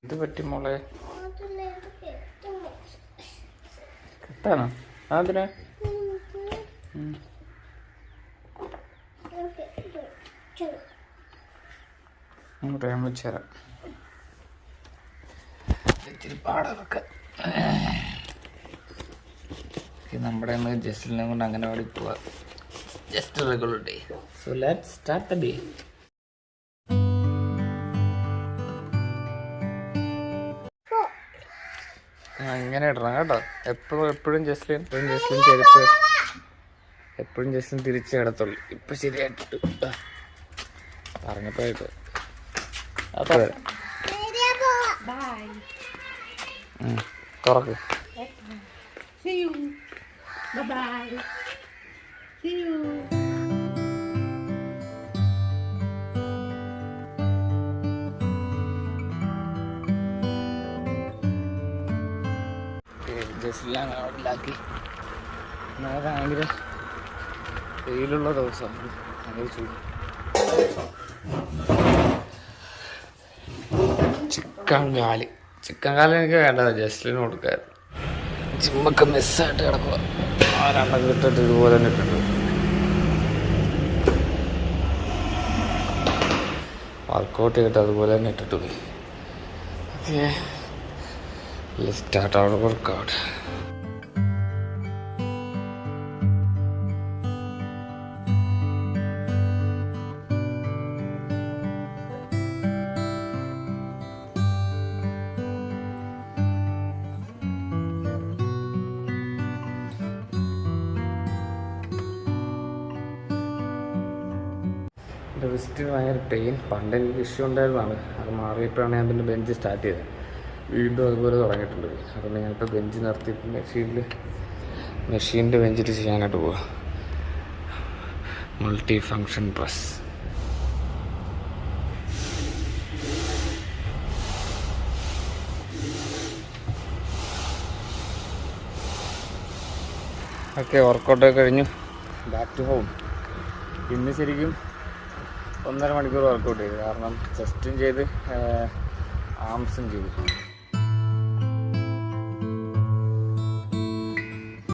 ഇത് പറ്റി മോളെ കെട്ടാണോ? അതിനാ ഞാൻ വെച്ചുതരാം. ഇച്ചിരി പാടൊക്കെ നമ്മുടെ ജസ്റ്റിനെ കൊണ്ട് അങ്ങനെ പാടി പോവാ. Just regular day. So let's start the day. ഇങ്ങനെ ഇടണം കേട്ടോ. എപ്പോഴും ജസ്ലിൻ ചെരുപ്പ് എപ്പോഴും ജസ്ലിൻ തിരിച്ച് കിടത്തുള്ളൂ. ഇപ്പൊ ശരിയായിട്ട് പറഞ്ഞപ്പോഴായിട്ട് തുറക്ക്. ജസ്റ്റിലാണ് അവിടെയാക്കി. ഭയങ്കര വെയിലുള്ള ദിവസമാണ്. ഭയങ്കര ചൂട്. ചിക്കൻ കാല് എനിക്ക് വേണ്ടത് ജസ്റ്റിന് കൊടുക്കായിരുന്നു. ജിമ്മൊക്കെ മിസ്സായിട്ട് കിടക്കുക. ആ രണ്ടൊക്കെ ഇട്ടിട്ട് ഇതുപോലെ തന്നെ ഇട്ടിട്ടുണ്ട്. വർക്കൗട്ട് ചെയ്തിട്ട് അതുപോലെ തന്നെ ഇട്ടിട്ട് പോയി. Okay, let's start our workout. എൻ്റെ റിസ്റ്റിന് ഭയങ്കര പെയിൻ. പണ്ട് എനിക്ക് ഇഷ്യൂ ഉണ്ടായിരുന്നതാണ്. അത് മാറിയപ്പോഴാണ് ഞാൻ പിന്നെ ബെഞ്ച് സ്റ്റാർട്ട് ചെയ്തത്. വീണ്ടും അതുപോലെ തുടങ്ങിയിട്ടുണ്ട്. അതുകൊണ്ട് ഞാനിപ്പോൾ ബെഞ്ച് നിർത്തിയിട്ട് മെഷീൻ്റെ ബെഞ്ചിൽ ചെയ്യാനായിട്ട് പോവാം. Multi function press. ഓക്കെ, വർക്കൗട്ടൊക്കെ കഴിഞ്ഞു. Back to home. ഇന്ന് ശരിക്കും 1.5 മണിക്കൂർ വർക്കൗട്ട് ചെയ്തു. കാരണം ചെസ്റ്റും ചെയ്ത് ആംസും ചെയ്തു.